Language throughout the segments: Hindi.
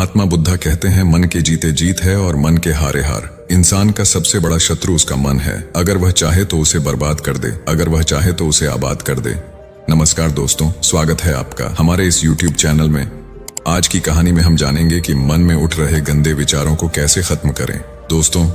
महात्मा बुद्धा कहते हैं, मन के जीते जीत है और मन के हारे हार। इंसान का सबसे बड़ा शत्रु उसका मन है। अगर वह चाहे तो उसे बर्बाद कर दे, अगर वह चाहे तो उसे आबाद कर दे। नमस्कार दोस्तों, स्वागत है आपका हमारे इस YouTube चैनल में। आज की कहानी में हम जानेंगे कि मन में उठ रहे गंदे विचारों को कैसे खत्म करें। दोस्तों,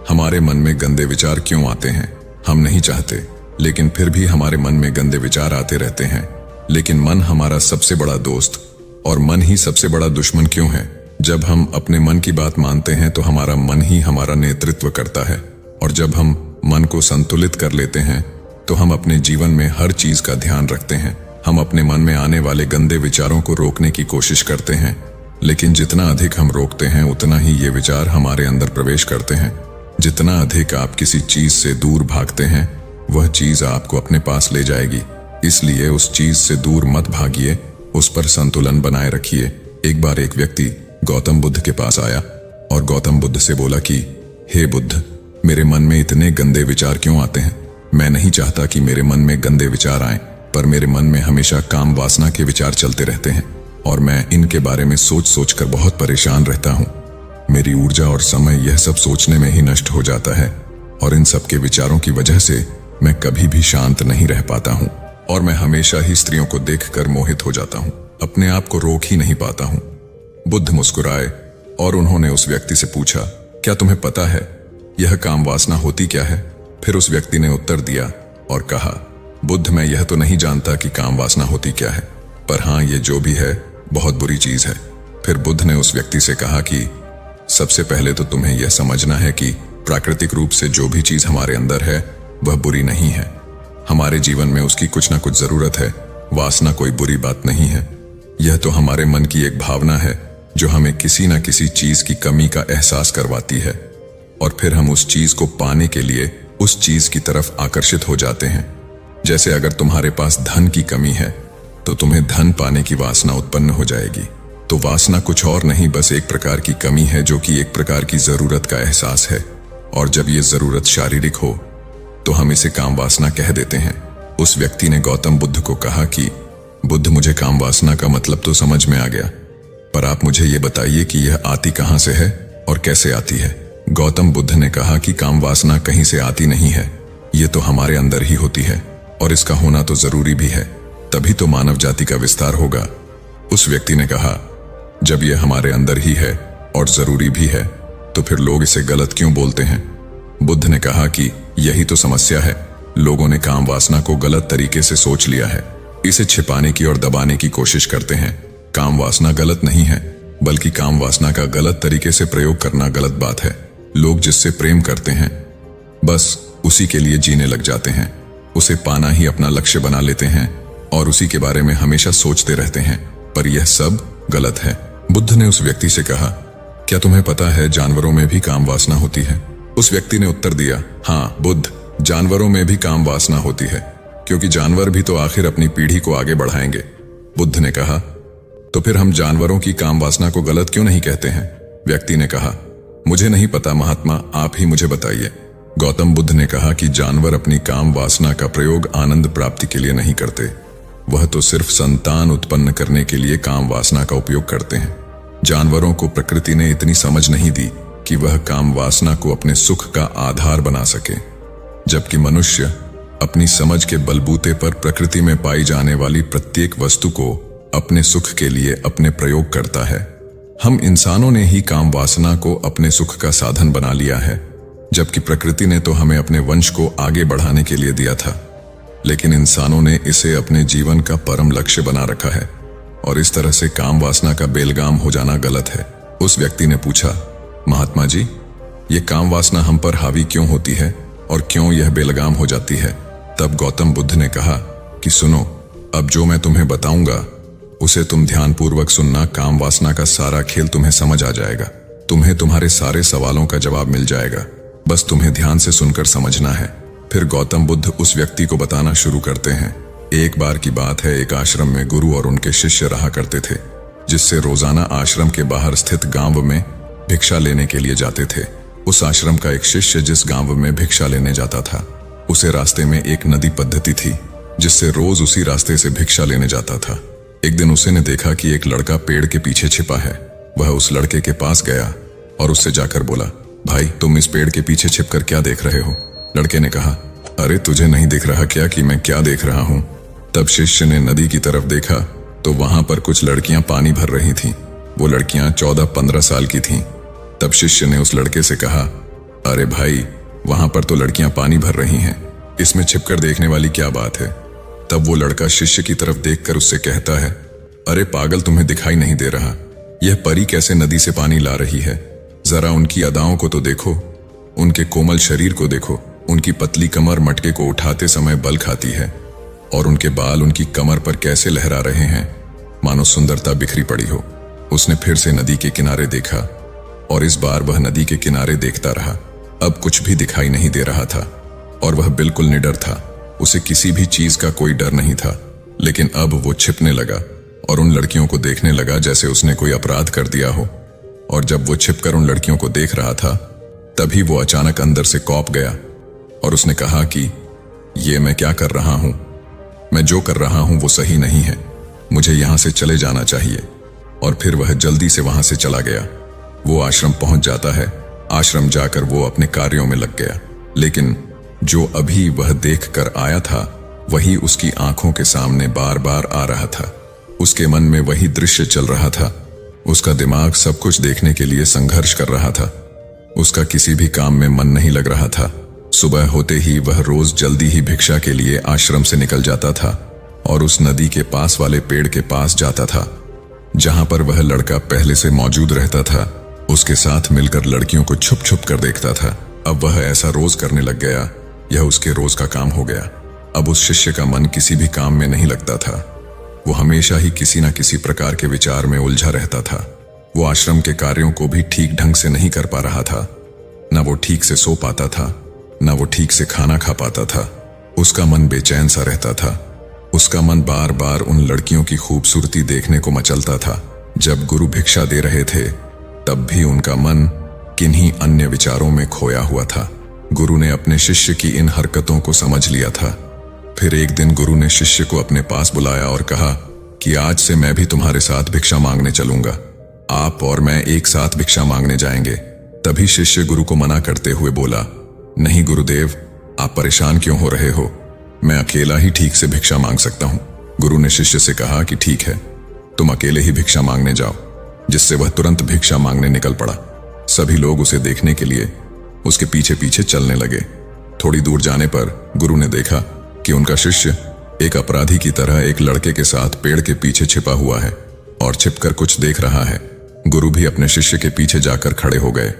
हमारे मन में गंदे विचार क्यों आते हैं? हम नहीं चाहते, लेकिन फिर भी हमारे मन में गंदे विचार आते रहते हैं। लेकिन मन हमारा सबसे बड़ा दोस्त और मन ही सबसे बड़ा दुश्मन क्यों है? जब हम अपने मन की बात मानते हैं तो हमारा मन ही हमारा नेतृत्व करता है, और जब हम मन को संतुलित कर लेते हैं तो हम अपने जीवन में हर चीज का ध्यान रखते हैं। हम अपने मन में आने वाले गंदे विचारों को रोकने की कोशिश करते हैं, लेकिन जितना अधिक हम रोकते हैं उतना ही ये विचार हमारे अंदर प्रवेश करते हैं। जितना अधिक आप किसी चीज से दूर भागते हैं, वह चीज आपको अपने पास ले जाएगी। इसलिए उस चीज से दूर मत भागिए, उस पर संतुलन बनाए रखिए। एक बार एक व्यक्ति गौतम बुद्ध के पास आया और गौतम बुद्ध से बोला कि हे बुद्ध, मेरे मन में इतने गंदे विचार क्यों आते हैं? मैं नहीं चाहता कि मेरे मन में गंदे विचार आएं, पर मेरे मन में हमेशा काम वासना के विचार चलते रहते हैं और मैं इनके बारे में सोच सोच कर बहुत परेशान रहता हूँ। मेरी ऊर्जा और समय यह सब सोचने में ही नष्ट हो जाता है, और इन सब के विचारों की वजह से मैं कभी भी शांत नहीं रह पाता हूँ, और मैं हमेशा ही स्त्रियों को देखकर मोहित हो जाता हूँ। अपने आप को रोक ही नहीं पाता हूँ। बुद्ध मुस्कुराए और उन्होंने उस व्यक्ति से पूछा, क्या तुम्हें पता है यह काम वासना होती क्या है? फिर उस व्यक्ति ने उत्तर दिया और कहा, बुद्ध, मैं यह तो नहीं जानता कि काम वासना होती क्या है, पर हाँ, ये जो भी है बहुत बुरी चीज है। फिर बुद्ध ने उस व्यक्ति से कहा कि सबसे पहले तो तुम्हें यह समझना है कि प्राकृतिक रूप से जो भी चीज हमारे अंदर है वह बुरी नहीं है। हमारे जीवन में उसकी कुछ ना कुछ जरूरत है। वासना कोई बुरी बात नहीं है। यह तो हमारे मन की एक भावना है जो हमें किसी न किसी चीज की कमी का एहसास करवाती है, और फिर हम उस चीज को पाने के लिए उस चीज की तरफ आकर्षित हो जाते हैं। जैसे अगर तुम्हारे पास धन की कमी है तो तुम्हें धन पाने की वासना उत्पन्न हो जाएगी। तो वासना कुछ और नहीं, बस एक प्रकार की कमी है जो कि एक प्रकार की जरूरत का एहसास है, और जब ये जरूरत शारीरिक हो तो हम इसे काम वासना कह देते हैं। उस व्यक्ति ने गौतम बुद्ध को कहा कि बुद्ध, मुझे काम वासना का मतलब तो समझ में आ गया, पर आप मुझे ये बताइए कि यह आती कहां से है और कैसे आती है? गौतम बुद्ध ने कहा कि काम वासना कहीं से आती नहीं है, ये तो हमारे अंदर ही होती है, और इसका होना तो जरूरी भी है, तभी तो मानव जाति का विस्तार होगा। उस व्यक्ति ने कहा, जब यह हमारे अंदर ही है और जरूरी भी है तो फिर लोग इसे गलत क्यों बोलते हैं? बुद्ध ने कहा कि यही तो समस्या है। लोगों ने काम वासना को गलत तरीके से सोच लिया है, इसे छिपाने की और दबाने की कोशिश करते हैं। काम वासना गलत नहीं है, बल्कि काम वासना का गलत तरीके से प्रयोग करना गलत बात है। लोग जिससे प्रेम करते हैं बस उसी के लिए जीने लग जाते हैं, उसे पाना ही अपना लक्ष्य बना लेते हैं और उसी के बारे में हमेशा सोचते रहते हैं, पर यह सब गलत है। बुद्ध ने उस व्यक्ति से कहा, क्या तुम्हें पता है जानवरों में भी काम वासना होती है? उस व्यक्ति ने उत्तर दिया, हाँ बुद्ध, जानवरों में भी काम वासना होती है, क्योंकि जानवर भी तो आखिर अपनी पीढ़ी को आगे बढ़ाएंगे। बुद्ध ने कहा, तो फिर हम जानवरों की काम वासना को गलत क्यों नहीं कहते हैं? व्यक्ति ने कहा, मुझे नहीं पता महात्मा, आप ही मुझे बताइए। गौतम बुद्ध ने कहा कि जानवर अपनी काम वासना का प्रयोग आनंद प्राप्ति के लिए नहीं करते, वह तो सिर्फ संतान उत्पन्न करने के लिए काम वासना का उपयोग करते हैं। जानवरों को प्रकृति ने इतनी समझ नहीं दी कि वह काम वासना को अपने सुख का आधार बना सके, जबकि मनुष्य अपनी समझ के बलबूते पर प्रकृति में पाई जाने वाली प्रत्येक वस्तु को अपने सुख के लिए अपने प्रयोग करता है। हम इंसानों ने ही काम वासना को अपने सुख का साधन बना लिया है, जबकि प्रकृति ने तो हमें अपने वंश को आगे बढ़ाने के लिए दिया था, लेकिन इंसानों ने इसे अपने जीवन का परम लक्ष्य बना रखा है, और इस तरह से काम वासना का बेलगाम हो जाना गलत है। उस व्यक्ति ने पूछा, महात्मा जी, ये काम वासना हम पर हावी क्यों होती है और क्यों यह बेलगाम हो जाती है? तब गौतम बुद्ध ने कहा कि सुनो, अब जो मैं तुम्हें बताऊंगा उसे तुम ध्यानपूर्वक सुनना। काम वासना का सारा खेल तुम्हें समझ आ जाएगा, तुम्हें तुम्हारे सारे सवालों का जवाब मिल जाएगा, बस तुम्हें ध्यान से सुनकर समझना है। फिर गौतम बुद्ध उस व्यक्ति को बताना शुरू करते हैं। एक बार की बात है, एक आश्रम में गुरु और उनके शिष्य रहा करते थे, जिससे रोजाना आश्रम के बाहर स्थित गांव में भिक्षा लेने के लिए जाते थे। उस आश्रम का एक शिष्य जिस गांव में भिक्षा लेने जाता था, उसे रास्ते में एक नदी पद्धति थी, जिससे रोज उसी रास्ते से भिक्षा लेने जाता था। एक दिन उसे ने देखा कि एक लड़का पेड़ के पीछे छिपा है। वह उस लड़के के पास गया और उससे जाकर बोला, भाई तुम इस पेड़ के पीछे छिपकर क्या देख रहे हो? लड़के ने कहा, अरे तुझे नहीं दिख रहा क्या कि मैं क्या देख रहा हूं? तब शिष्य ने नदी की तरफ देखा तो वहां पर कुछ लड़कियां पानी भर रही थीं। वो लड़कियां 14-15 साल की थीं। तब शिष्य ने उस लड़के से कहा, अरे भाई वहां पर तो लड़कियां पानी भर रही हैं, इसमें छिपकर देखने वाली क्या बात है? तब वो लड़का शिष्य की तरफ देखकर उससे कहता है, अरे पागल तुम्हें दिखाई नहीं दे रहा? यह परी कैसे नदी से पानी ला रही है? जरा उनकी अदाओं को तो देखो, उनके कोमल शरीर को देखो, उनकी पतली कमर मटके को उठाते समय बल खाती है और उनके बाल उनकी कमर पर कैसे लहरा रहे हैं, मानो सुंदरता बिखरी पड़ी हो। उसने फिर से नदी के किनारे देखा और इस बार वह नदी के किनारे देखता रहा। अब कुछ भी दिखाई नहीं दे रहा था और वह बिल्कुल निडर था। उसे किसी भी चीज का कोई डर नहीं था। लेकिन अब वो छिपने लगा और उन लड़कियों को देखने लगा जैसे उसने कोई अपराध कर दिया हो। और जब वो छिपकर उन लड़कियों को देख रहा था तभी वो अचानक अंदर से कौंप गया और उसने कहा कि ये मैं क्या कर रहा हूं? मैं जो कर रहा हूं वो सही नहीं है, मुझे यहां से चले जाना चाहिए। और फिर वह जल्दी से वहां से चला गया। वो आश्रम पहुंच जाता है। आश्रम जाकर वो अपने कार्यों में लग गया। लेकिन जो अभी वह देख कर आया था वही उसकी आंखों के सामने बार बार आ रहा था। उसके मन में वही दृश्य चल रहा था। उसका दिमाग सब कुछ देखने के लिए संघर्ष कर रहा था। उसका किसी भी काम में मन नहीं लग रहा था। सुबह होते ही वह रोज जल्दी ही भिक्षा के लिए आश्रम से निकल जाता था और उस नदी के पास वाले पेड़ के पास जाता था जहां पर वह लड़का पहले से मौजूद रहता था। उसके साथ मिलकर लड़कियों को छुप छुप कर देखता था। अब वह ऐसा रोज करने लग गया। यह उसके रोज का काम हो गया। अब उस शिष्य का मन किसी भी काम में नहीं लगता था। वो हमेशा ही किसी न किसी प्रकार के विचार में उलझा रहता था। वो आश्रम के कार्यों को भी ठीक ढंग से नहीं कर पा रहा था। न वो ठीक से सो पाता था, न वो ठीक से खाना खा पाता था। उसका मन बेचैन सा रहता था। उसका मन बार बार उन लड़कियों की खूबसूरती देखने को मचलता था। जब गुरु भिक्षा दे रहे थे तब भी उनका मन किन्हीं अन्य विचारों में खोया हुआ था। गुरु ने अपने शिष्य की इन हरकतों को समझ लिया था। फिर एक दिन गुरु ने शिष्य को अपने पास बुलाया और कहा कि आज से मैं भी तुम्हारे साथ भिक्षा मांगने चलूंगा। आप और मैं एक साथ भिक्षा मांगने जाएंगे। तभी शिष्य गुरु को मना करते हुए बोला, नहीं गुरुदेव, आप परेशान क्यों हो रहे हो? मैं अकेला ही ठीक से भिक्षा मांग सकता हूं। गुरु ने शिष्य से कहा कि ठीक है, तुम अकेले ही भिक्षा मांगने जाओ। जिससे वह तुरंत भिक्षा मांगने निकल पड़ा। सभी लोग उसे देखने के लिए उसके पीछे पीछे चलने लगे। थोड़ी दूर जाने पर गुरु ने देखा कि उनका शिष्य एक अपराधी की तरह एक लड़के के साथ पेड़ के पीछे छिपा हुआ है और छिपकर कुछ देख रहा है। गुरु भी अपने शिष्य के पीछे जाकर खड़े हो गए।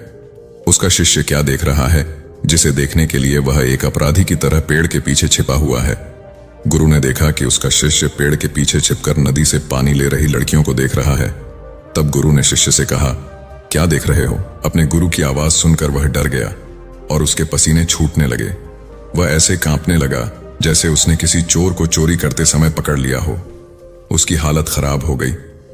उसका शिष्य क्या देख रहा है जिसे देखने के लिए वह एक अपराधी की तरह पेड़ के पीछे छिपा हुआ है? गुरु ने देखा कि उसका शिष्य पेड़ के पीछे छिपकर नदी से पानी ले रही लड़कियों को देख रहा है। तब गुरु ने शिष्य से कहा, क्या देख रहे हो? अपने गुरु की आवाज सुनकर वह डर गया और उसके पसीने छूटने लगे। वह ऐसे कांपने लगा जैसे उसने किसी चोर को चोरी करते समय पकड़ लिया हो। उसकी हालत खराब हो गई।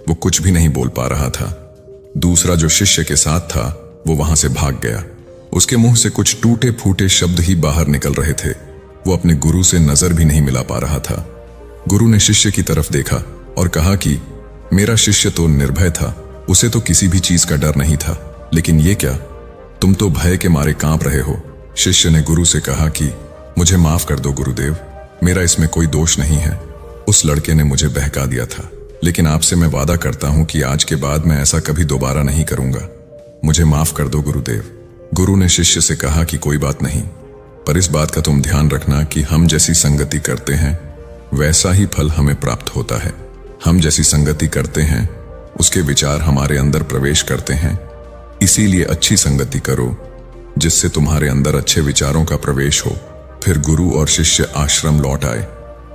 वो कुछ भी नहीं बोल पा रहा था। दूसरा जो शिष्य के साथ था वो वहां से भाग गया। उसके मुंह से कुछ टूटे फूटे शब्द ही बाहर निकल रहे थे। वो अपने गुरु से नजर भी नहीं मिला पा रहा था। गुरु ने शिष्य की तरफ देखा और कहा कि मेरा शिष्य तो निर्भय था, उसे तो किसी भी चीज का डर नहीं था, लेकिन ये क्या, तुम तो भय के मारे कांप रहे हो। शिष्य ने गुरु से कहा कि मुझे माफ कर दो गुरुदेव, मेरा इसमें कोई दोष नहीं है। उस लड़के ने मुझे बहका दिया था, लेकिन आपसे मैं वादा करता हूं कि आज के बाद मैं ऐसा कभी दोबारा नहीं करूंगा। मुझे माफ कर दो गुरुदेव। गुरु ने शिष्य से कहा कि कोई बात नहीं, पर इस बात का तुम ध्यान रखना कि हम जैसी संगति करते हैं वैसा ही फल हमें प्राप्त होता है। हम जैसी संगति करते हैं उसके विचार हमारे अंदर प्रवेश करते हैं। इसीलिए अच्छी संगति करो जिससे तुम्हारे अंदर अच्छे विचारों का प्रवेश हो। फिर गुरु और शिष्य आश्रम लौट आए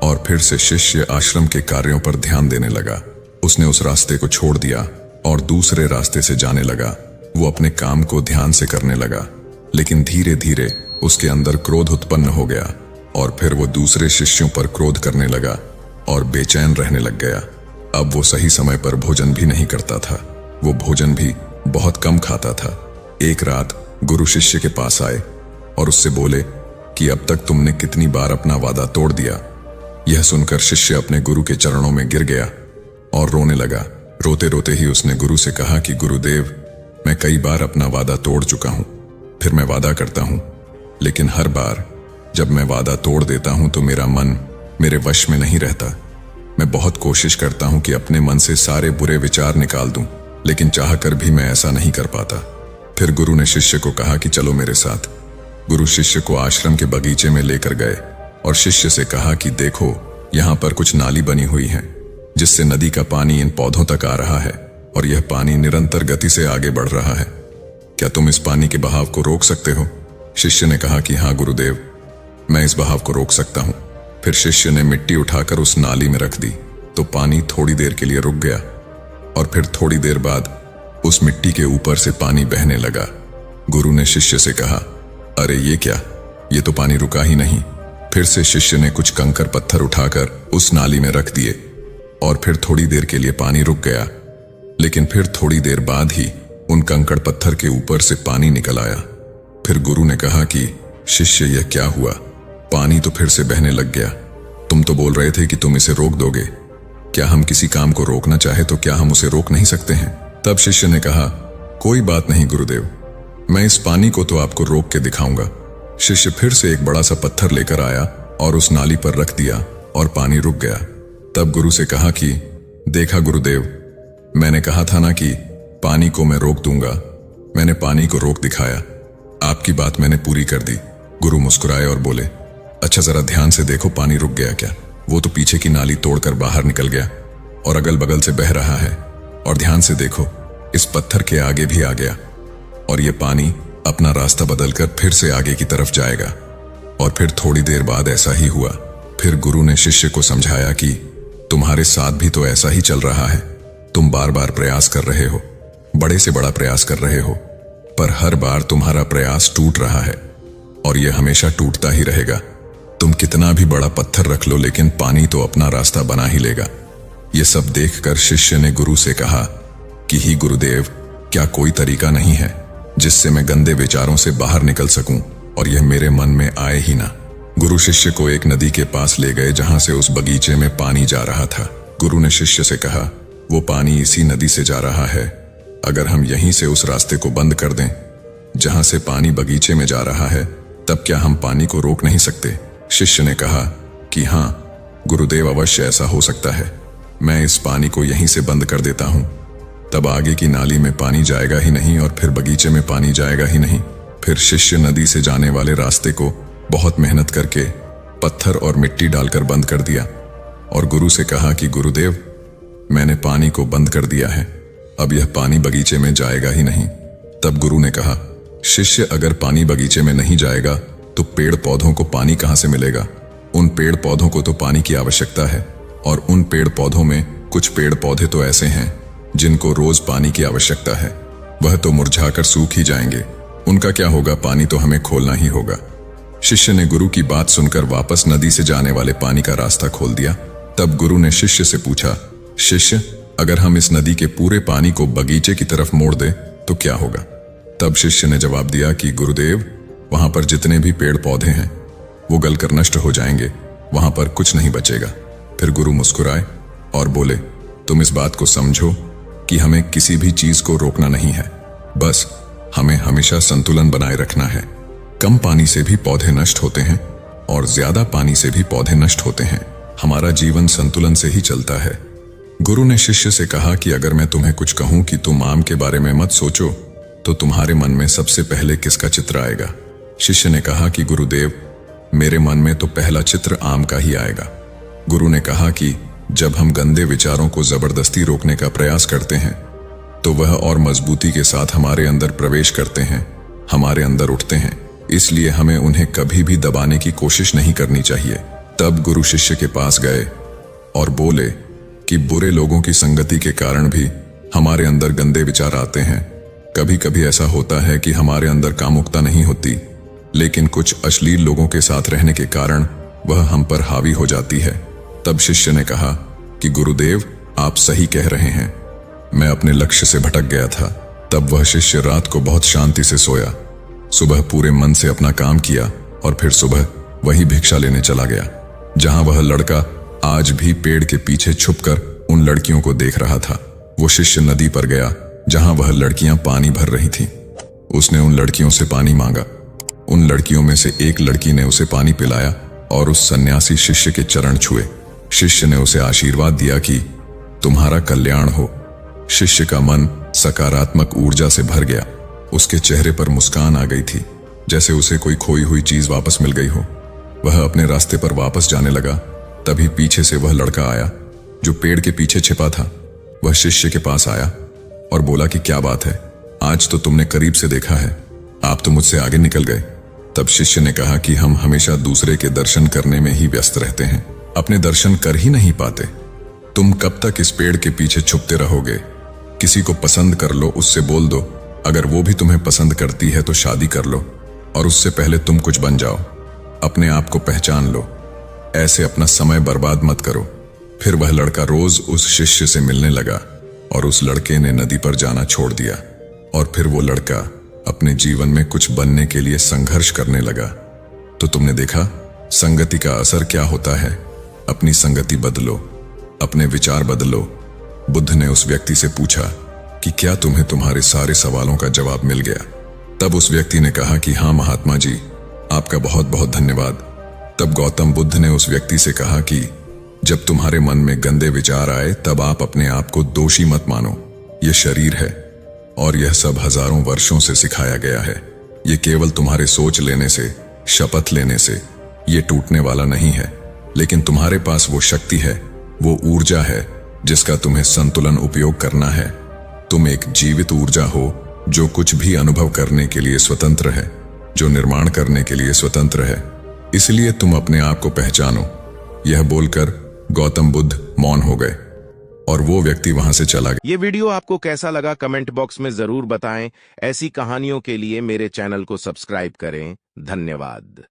और फिर से शिष्य आश्रम के कार्यों पर ध्यान देने लगा। उसने उस रास्ते को छोड़ दिया और दूसरे रास्ते से जाने लगा। वो अपने काम को ध्यान से करने लगा, लेकिन धीरे धीरे उसके अंदर क्रोध उत्पन्न हो गया और फिर वो दूसरे शिष्यों पर क्रोध करने लगा और बेचैन रहने लग गया। अब वो सही समय पर भोजन भी नहीं करता था। वो भोजन भी बहुत कम खाता था। एक रात गुरु शिष्य के पास आए और उससे बोले कि अब तक तुमने कितनी बार अपना वादा तोड़ दिया। यह सुनकर शिष्य अपने गुरु के चरणों में गिर गया और रोने लगा। रोते रोते ही उसने गुरु से कहा कि गुरुदेव, मैं कई बार अपना वादा तोड़ चुका हूं। फिर मैं वादा करता हूं, लेकिन हर बार जब मैं वादा तोड़ देता हूं तो मेरा मन मेरे वश में नहीं रहता। मैं बहुत कोशिश करता हूं कि अपने मन से सारे बुरे विचार निकाल दूं, लेकिन चाहकर भी मैं ऐसा नहीं कर पाता। फिर गुरु ने शिष्य को कहा कि चलो मेरे साथ। गुरु शिष्य को आश्रम के बगीचे में लेकर गए और शिष्य से कहा कि देखो, यहाँ पर कुछ नाली बनी हुई है जिससे नदी का पानी इन पौधों तक आ रहा है और यह पानी निरंतर गति से आगे बढ़ रहा है। क्या तुम इस पानी के बहाव को रोक सकते हो? शिष्य ने कहा कि हाँ गुरुदेव, मैं इस बहाव को रोक सकता हूं। फिर शिष्य ने मिट्टी उठाकर उस नाली में रख दी तो पानी थोड़ी देर के लिए रुक गया और फिर थोड़ी देर बाद उस मिट्टी के ऊपर से पानी बहने लगा। गुरु ने शिष्य से कहा, अरे ये क्या, ये तो पानी रुका ही नहीं। फिर से शिष्य ने कुछ कंकर पत्थर उठाकर उस नाली में रख दिए और फिर थोड़ी देर के लिए पानी रुक गया, लेकिन फिर थोड़ी देर बाद ही उन कंकड़ पत्थर के ऊपर से पानी निकल आया। फिर गुरु ने कहा कि शिष्य, यह क्या हुआ? पानी तो फिर से बहने लग गया। तुम तो बोल रहे थे कि तुम इसे रोक दोगे। क्या हम किसी काम को रोकना चाहे तो क्या हम उसे रोक नहीं सकते हैं? तब शिष्य ने कहा, कोई बात नहीं गुरुदेव, मैं इस पानी को तो आपको रोक के दिखाऊंगा। शिष्य फिर से एक बड़ा सा पत्थर लेकर आया और उस नाली पर रख दिया और पानी रुक गया। तब गुरु से कहा कि देखा गुरुदेव, मैंने कहा था ना कि पानी को मैं रोक दूंगा। मैंने पानी को रोक दिखाया। आपकी बात मैंने पूरी कर दी। गुरु मुस्कुराए और बोले, अच्छा जरा ध्यान से देखो, पानी रुक गया क्या? वो तो पीछे की नाली तोड़कर बाहर निकल गया और अगल बगल से बह रहा है। और ध्यान से देखो, इस पत्थर के आगे भी आ गया और ये पानी अपना रास्ता बदलकर फिर से आगे की तरफ जाएगा। और फिर थोड़ी देर बाद ऐसा ही हुआ। फिर गुरु ने शिष्य को समझाया कि तुम्हारे साथ भी तो ऐसा ही चल रहा है। तुम बार बार प्रयास कर रहे हो, बड़े से बड़ा प्रयास कर रहे हो, पर हर बार तुम्हारा प्रयास टूट रहा है और यह हमेशा टूटता ही रहेगा। तुम कितना भी बड़ा पत्थर रख लो, लेकिन पानी तो अपना रास्ता बना ही लेगा। यह सब देखकर शिष्य ने गुरु से कहा कि ही गुरुदेव, क्या कोई तरीका नहीं है जिससे मैं गंदे विचारों से बाहर निकल सकूं और यह मेरे मन में आए ही ना? गुरु शिष्य को एक नदी के पास ले गए जहां से उस बगीचे में पानी जा रहा था। गुरु ने शिष्य से कहा, वो पानी इसी नदी से जा रहा है। अगर हम यहीं से उस रास्ते को बंद कर दें जहां से पानी बगीचे में जा रहा है, तब क्या हम पानी को रोक नहीं सकते? शिष्य ने कहा कि हाँ गुरुदेव, अवश्य ऐसा हो सकता है। मैं इस पानी को यहीं से बंद कर देता हूं, तब आगे की नाली में पानी जाएगा ही नहीं और फिर बगीचे में पानी जाएगा ही नहीं। फिर शिष्य नदी से जाने वाले रास्ते को बहुत मेहनत करके पत्थर और मिट्टी डालकर बंद कर दिया और गुरु से कहा कि गुरुदेव, मैंने पानी को बंद कर दिया है, अब यह पानी बगीचे में जाएगा ही नहीं। तब गुरु ने कहा, शिष्य, अगर पानी बगीचे में नहीं जाएगा तो पेड़ पौधों को पानी कहां से मिलेगा? उन पेड़ पौधों को तो पानी की आवश्यकता है और उन पेड़ पौधों में कुछ पेड़ पौधे तो ऐसे हैं जिनको रोज पानी की आवश्यकता है। वह तो मुरझाकर सूख ही जाएंगे, उनका क्या होगा? पानी तो हमें खोलना ही होगा। शिष्य ने गुरु की बात सुनकर वापस नदी से जाने वाले पानी का रास्ता खोल दिया। तब गुरु ने शिष्य से पूछा, शिष्य, अगर हम इस नदी के पूरे पानी को बगीचे की तरफ मोड़ दें तो क्या होगा? तब शिष्य ने जवाब दिया कि गुरुदेव, वहां पर जितने भी पेड़ पौधे हैं वो गलकर नष्ट हो जाएंगे, वहां पर कुछ नहीं बचेगा। फिर गुरु मुस्कुराए और बोले, तुम इस बात को समझो कि हमें किसी भी चीज को रोकना नहीं है, बस हमें हमेशा संतुलन बनाए रखना है। कम पानी से भी पौधे नष्ट होते हैं और ज्यादा पानी से भी पौधे नष्ट होते हैं। हमारा जीवन संतुलन से ही चलता है। गुरु ने शिष्य से कहा कि अगर मैं तुम्हें कुछ कहूं कि तुम आम के बारे में मत सोचो, तो तुम्हारे मन में सबसे पहले किसका चित्र आएगा? शिष्य ने कहा कि गुरुदेव, मेरे मन में तो पहला चित्र आम का ही आएगा। गुरु ने कहा कि जब हम गंदे विचारों को जबरदस्ती रोकने का प्रयास करते हैं तो वह और मजबूती के साथ हमारे अंदर प्रवेश करते हैं, हमारे अंदर उठते हैं। इसलिए हमें उन्हें कभी भी दबाने की कोशिश नहीं करनी चाहिए। तब गुरु शिष्य के पास गए और बोले कि बुरे लोगों की संगति के कारण भी हमारे अंदर गंदे विचार आते हैं। कभी कभी ऐसा होता है कि हमारे अंदर कामुकता नहीं होती, लेकिन कुछ अश्लील लोगों के साथ रहने के कारण वह हम पर हावी हो जाती है। तब शिष्य ने कहा कि गुरुदेव, आप सही कह रहे हैं, मैं अपने लक्ष्य से भटक गया था। तब वह शिष्य रात को बहुत शांति से सोया, सुबह पूरे मन से अपना काम किया और फिर सुबह वही भिक्षा लेने चला गया जहां वह लड़का आज भी पेड़ के पीछे छुपकर उन लड़कियों को देख रहा था। वो शिष्य नदी पर गया जहां वह लड़कियां पानी भर रही थीं। उसने उन लड़कियों से पानी मांगा। उन लड़कियों में से एक लड़की ने उसे पानी पिलाया और उस सन्यासी शिष्य के चरण छुए। शिष्य ने उसे आशीर्वाद दिया कि तुम्हारा कल्याण हो। शिष्य का मन सकारात्मक ऊर्जा से भर गया। उसके चेहरे पर मुस्कान आ गई थी, जैसे उसे कोई खोई हुई चीज वापस मिल गई हो। वह अपने रास्ते पर वापस जाने लगा। तभी पीछे से वह लड़का आया जो पेड़ के पीछे छिपा था। वह शिष्य के पास आया और बोला कि क्या बात है, आज तो तुमने करीब से देखा है, आप तो मुझसे आगे निकल गए। तब शिष्य ने कहा कि हम हमेशा दूसरे के दर्शन करने में ही व्यस्त रहते हैं, अपने दर्शन कर ही नहीं पाते। तुम कब तक इस पेड़ के पीछे छुपते रहोगे? किसी को पसंद कर लो, उससे बोल दो, अगर वो भी तुम्हें पसंद करती है तो शादी कर लो, और उससे पहले तुम कुछ बन जाओ। अपने आप को पहचान लो, ऐसे अपना समय बर्बाद मत करो। फिर वह लड़का रोज उस शिष्य से मिलने लगा और उस लड़के ने नदी पर जाना छोड़ दिया। और फिर वो लड़का अपने जीवन में कुछ बनने के लिए संघर्ष करने लगा। तो तुमने देखा संगति का असर क्या होता है। अपनी संगति बदलो, अपने विचार बदलो। बुद्ध ने उस व्यक्ति से पूछा कि क्या तुम्हें तुम्हारे सारे सवालों का जवाब मिल गया? तब उस व्यक्ति ने कहा कि हाँ महात्मा जी, आपका बहुत बहुत धन्यवाद। तब गौतम बुद्ध ने उस व्यक्ति से कहा कि जब तुम्हारे मन में गंदे विचार आए तब आप अपने आप को दोषी मत मानो। यह शरीर है और यह सब हजारों वर्षों से सिखाया गया है। यह केवल तुम्हारे सोच लेने से, शपथ लेने से ये टूटने वाला नहीं है, लेकिन तुम्हारे पास वो शक्ति है, वो ऊर्जा है जिसका तुम्हें संतुलन उपयोग करना है। तुम एक जीवित ऊर्जा हो जो कुछ भी अनुभव करने के लिए स्वतंत्र है, जो निर्माण करने के लिए स्वतंत्र है। इसलिए तुम अपने आप को पहचानो। यह बोलकर गौतम बुद्ध मौन हो गए और वो व्यक्ति वहां से चला गया। ये वीडियो आपको कैसा लगा कमेंट बॉक्स में जरूर बताएं। ऐसी कहानियों के लिए मेरे चैनल को सब्सक्राइब करें। धन्यवाद।